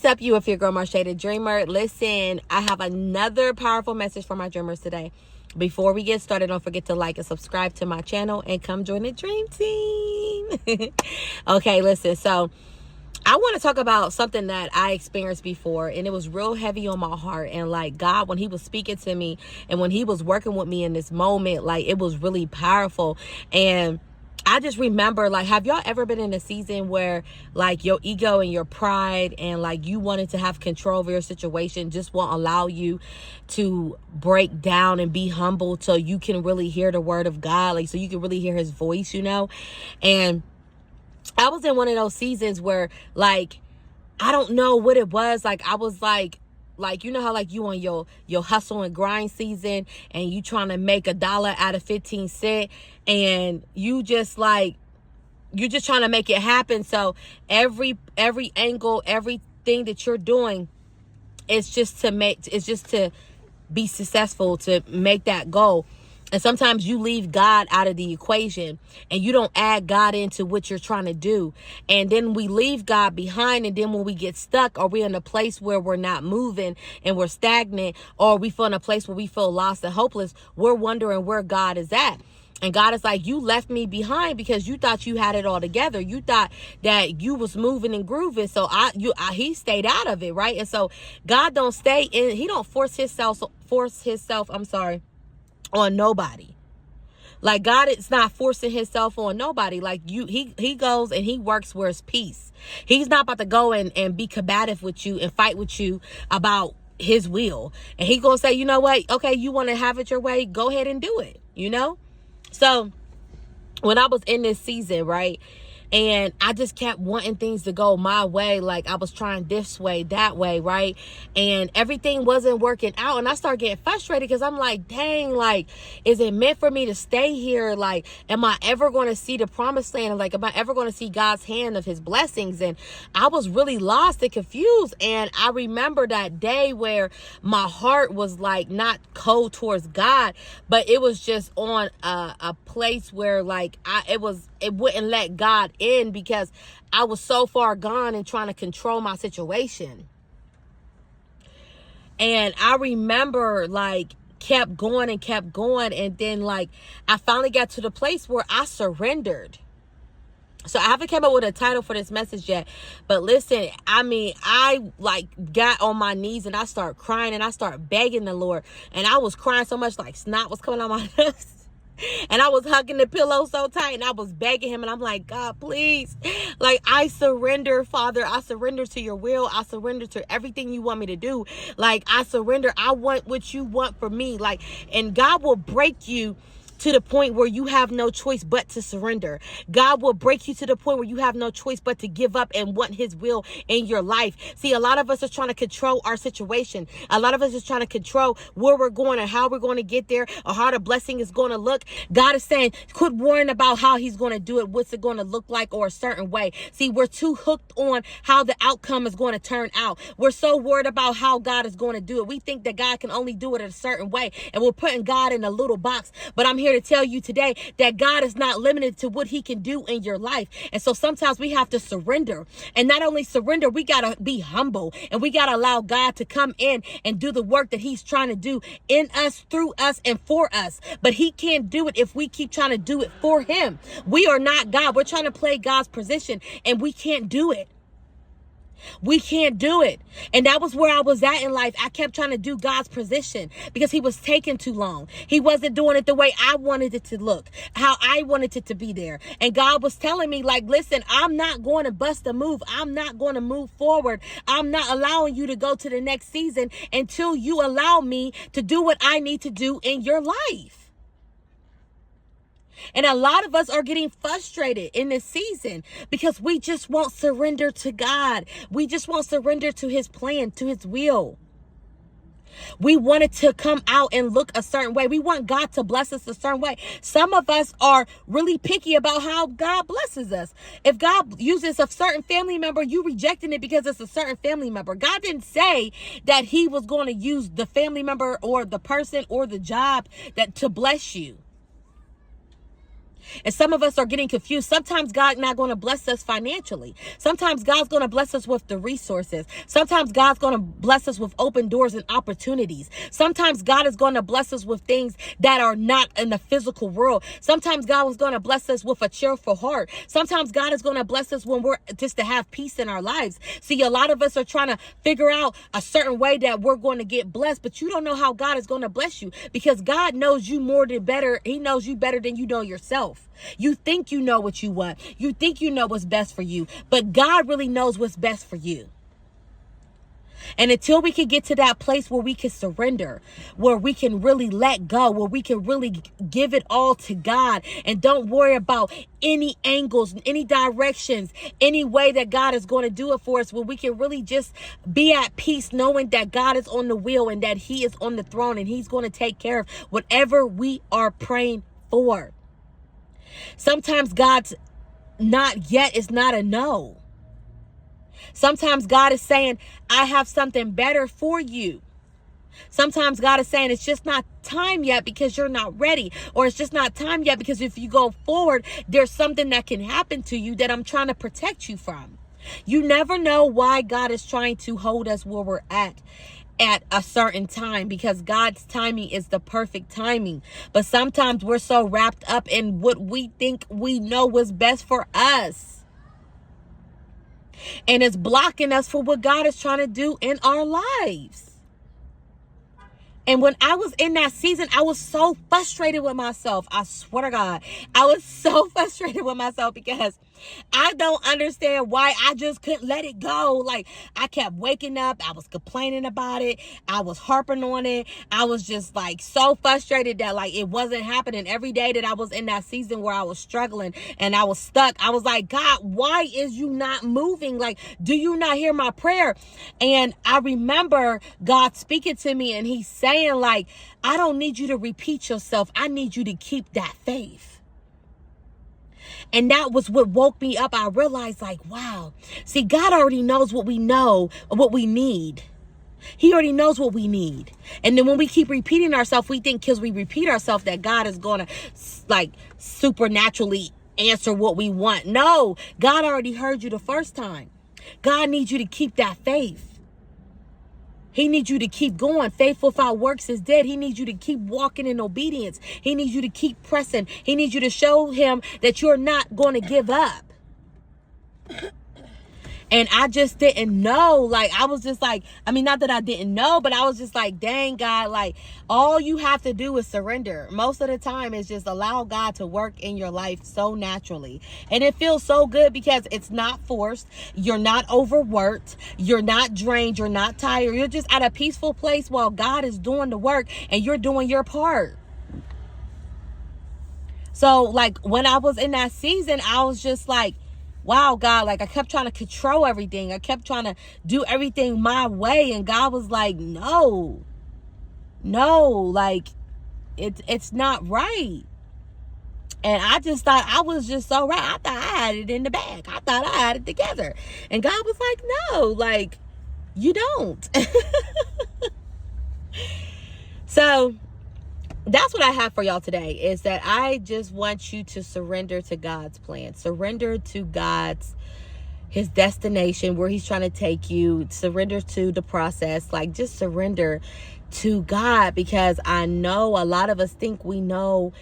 What's up, you? If your girl Marsha the Dreamer. Listen, I have another powerful message for my dreamers today. Before we get started, don't forget to like and subscribe to my channel and come join the dream team. Okay, listen. So I want to talk about something that I experienced before, and it was real heavy on my heart. And like God, when he was speaking to me and when he was working with me in this moment, like it was really powerful. And I just remember, like, have y'all ever been in a season where like your ego and your pride and like you wanted to have control over your situation just won't allow you to break down and be humble so you can really hear the word of God, like so you can really hear his voice, And I was in one of those seasons where like I don't know what it was. Like I was like you know how like you on your hustle and grind season and you trying to make $1 out of 15 cents and you just like you're just trying to make it happen. So every angle, everything that you're doing is just to be successful, to make that goal. And sometimes you leave God out of the equation and you don't add God into what you're trying to do. And then we leave God behind. And then when we get stuck, or we're in a place where we're not moving and we're stagnant, or we feel in a place where we feel lost and hopeless, we're wondering where God is at. And God is like, you left me behind because you thought you had it all together. You thought that you was moving and grooving. So he stayed out of it, right? And so God don't stay in. He don't force himself. On nobody. Like God is not forcing himself on nobody. Like he goes and he works where it's peace. He's not about to go and be combative with you and fight with you about his will. And he gonna say, you know what? Okay, you want to have it your way? Go ahead and do it. So when I was in this season, right? And I just kept wanting things to go my way. Like I was trying this way, that way, right? And everything wasn't working out. And I started getting frustrated because I'm like, dang, like, is it meant for me to stay here? Like, am I ever going to see the promised land? Like, am I ever going to see God's hand of his blessings? And I was really lost and confused. And I remember that day where my heart was like not cold towards God, but it was just on a place where like it wouldn't let God in because I was so far gone and trying to control my situation. And I remember like kept going. And then like I finally got to the place where I surrendered. So I haven't come up with a title for this message yet, but listen, I like got on my knees and I started crying and I started begging the Lord, and I was crying so much like snot was coming out my nose. And I was hugging the pillow so tight and I was begging him, and I'm like, God, please, like I surrender, Father. I surrender to your will. I surrender to everything you want me to do. Like I surrender. I want what you want for me. Like, and God will break you to the point where you have no choice but to surrender. God will break you to the point where you have no choice but to give up and want his will in your life. See, a lot of us are trying to control our situation. A lot of us is trying to control where we're going and how we're going to get there or how the blessing is going to look. God is saying, quit worrying about how he's going to do it. What's it going to look like or a certain way? See, we're too hooked on how the outcome is going to turn out. We're so worried about how God is going to do it. We think that God can only do it a certain way, and we're putting God in a little box. But I'm here to tell you today that God is not limited to what he can do in your life. And so sometimes we have to surrender, and not only surrender, we got to be humble, and we got to allow God to come in and do the work that he's trying to do in us, through us, and for us. But he can't do it if we keep trying to do it for him. We are not God. We're trying to play God's position, and we can't do it. We can't do it. And that was where I was at in life. I kept trying to do God's position because he was taking too long. He wasn't doing it the way I wanted it to look, how I wanted it to be there. And God was telling me, like, listen, I'm not going to bust a move. I'm not going to move forward. I'm not allowing you to go to the next season until you allow me to do what I need to do in your life. And a lot of us are getting frustrated in this season because we just won't surrender to God. We just won't surrender to his plan, to his will. We want it to come out and look a certain way. We want God to bless us a certain way. Some of us are really picky about how God blesses us. If God uses a certain family member, you rejecting it because it's a certain family member. God didn't say that he was going to use the family member or the person or the job that to bless you. And some of us are getting confused. Sometimes God's not going to bless us financially. Sometimes God's going to bless us with the resources. Sometimes God's going to bless us with open doors and opportunities. Sometimes God is going to bless us with things that are not in the physical world. Sometimes God is going to bless us with a cheerful heart. Sometimes God is going to bless us when we're just to have peace in our lives. See, a lot of us are trying to figure out a certain way that we're going to get blessed, but you don't know how God is going to bless you, because God knows you more than better. He knows you better than you know yourself. You think you know what you want. You think you know what's best for you, but God really knows what's best for you. And until we can get to that place where we can surrender, where we can really let go, where we can really give it all to God and don't worry about any angles, any directions, any way that God is going to do it for us, where we can really just be at peace knowing that God is on the wheel and that He is on the throne and He's going to take care of whatever we are praying for. Sometimes God's not yet is not a no. Sometimes God is saying, I have something better for you. Sometimes God is saying it's just not time yet because you're not ready. Or it's just not time yet because if you go forward, there's something that can happen to you that I'm trying to protect you from. You never know why God is trying to hold us where we're at a certain time, because God's timing is the perfect timing. But sometimes we're so wrapped up in what we think we know was best for us, and it's blocking us for what God is trying to do in our lives. And when I was in that season, I was so frustrated with myself. I swear to God, I was so frustrated with myself because I don't understand why I just couldn't let it go. Like, I kept waking up. I was complaining about it. I was harping on it. I was just like so frustrated that like it wasn't happening. Every day that I was in that season where I was struggling and I was stuck, I was like, God, why is you not moving? Like, do you not hear my prayer? And I remember God speaking to me and He's saying like, I don't need you to repeat yourself. I need you to keep that faith. And that was what woke me up. I realized like, wow, see, God already knows what we know, what we need. He already knows what we need. And then when we keep repeating ourselves, we think because we repeat ourselves that God is going to like supernaturally answer what we want. No, God already heard you the first time. God needs you to keep that faith. He needs you to keep going. Faith without works is dead. He needs you to keep walking in obedience. He needs you to keep pressing. He needs you to show Him that you're not going to give up. And I just didn't know. Like, I was just like, I mean, not that I didn't know, but I was just like, dang, God, like, all you have to do is surrender. Most of the time, it's just allow God to work in your life so naturally. And it feels so good because it's not forced. You're not overworked. You're not drained. You're not tired. You're just at a peaceful place while God is doing the work and you're doing your part. So, like, when I was in that season, I was just like, wow, God, like I kept trying to control everything. I kept trying to do everything my way. And God was like, no, like it's not right. And I just thought I was just so right. I thought I had it in the bag. I thought I had it together. And God was like, no, like you don't. So that's what I have for y'all today, is that I just want you to surrender to God's plan. Surrender to His destination, where He's trying to take you. Surrender to the process. Like, just surrender to God, because I know a lot of us think we know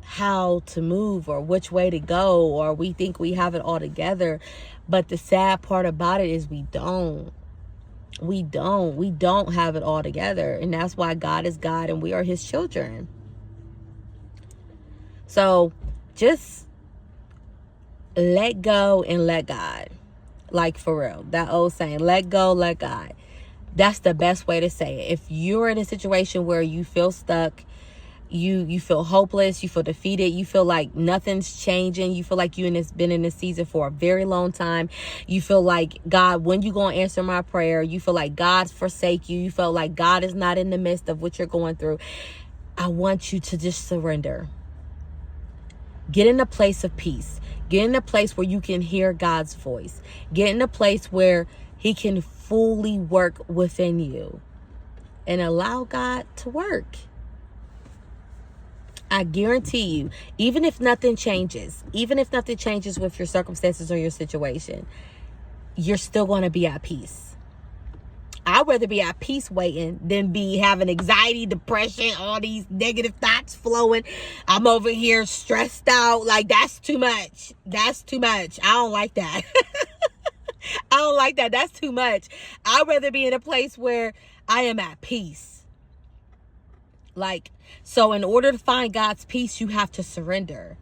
how to move or which way to go, or we think we have it all together. But the sad part about it is we don't. We don't have it all together. And that's why God is God and we are His children. So just let go and let God. Like, for real. That old saying, let go, let God. That's the best way to say it. If you're in a situation where you feel stuck, you feel hopeless, you feel defeated, you feel like nothing's changing, you feel like been in this season for a very long time, you feel like, God, when you gonna answer my prayer? You feel like God's forsake you, you feel like God is not in the midst of what you're going through. I want you to just surrender. Get in a place of peace. Get in a place where you can hear God's voice. Get in a place where He can fully work within you, and allow God to work. I guarantee you, even if nothing changes with your circumstances or your situation, you're still going to be at peace. I'd rather be at peace waiting than be having anxiety, depression, all these negative thoughts flowing. I'm over here stressed out. Like, that's too much. That's too much. I don't like that. I don't like that. That's too much. I'd rather be in a place where I am at peace. Like, so in order to find God's peace, you have to surrender.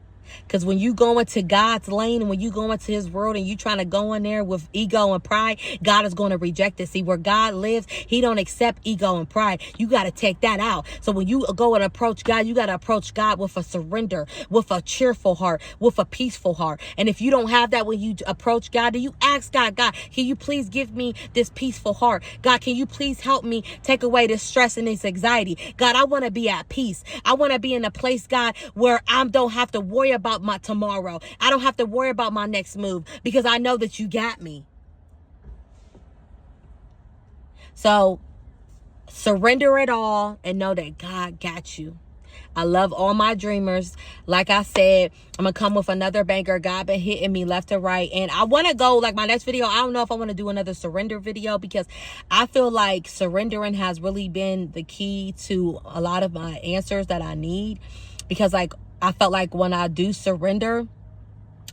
Because when you go into God's lane and when you go into his world and you trying to go in there with ego and pride, God is going to reject it. See, where God lives, he don't accept ego and pride. You got to take that out. So when you go and approach God, you got to approach God with a surrender, with a cheerful heart, with a peaceful heart. And if you don't have that when you approach God, then you ask God, God, can you please give me this peaceful heart? God, can you please help me take away this stress and this anxiety? God, I want to be at peace. I want to be in a place, God, where I don't have to worry about my tomorrow. I don't have to worry about my next move because I know that you got me. So surrender it all and know that God got you. I love all my dreamers. Like I said, I'm going to come with another banger. God been hitting me left and right. And I want to go, like my next video, I don't know if I want to do another surrender video because I feel like surrendering has really been the key to a lot of my answers that I need. Because like, I felt like when I do surrender,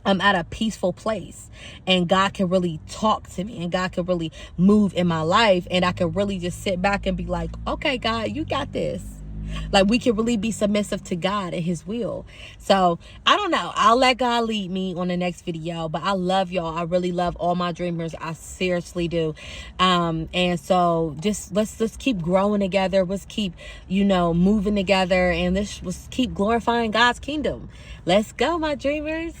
I'm at a peaceful place and God can really talk to me and God can really move in my life. And I can really just sit back and be like, okay, God, you got this. Like, we can really be submissive to God and his will. So I don't know. I'll let God lead me on the next video, but I love y'all. I really love all my dreamers. I seriously do. And so just let's keep growing together. Let's keep, moving together, and let's keep glorifying God's kingdom. Let's go, my dreamers.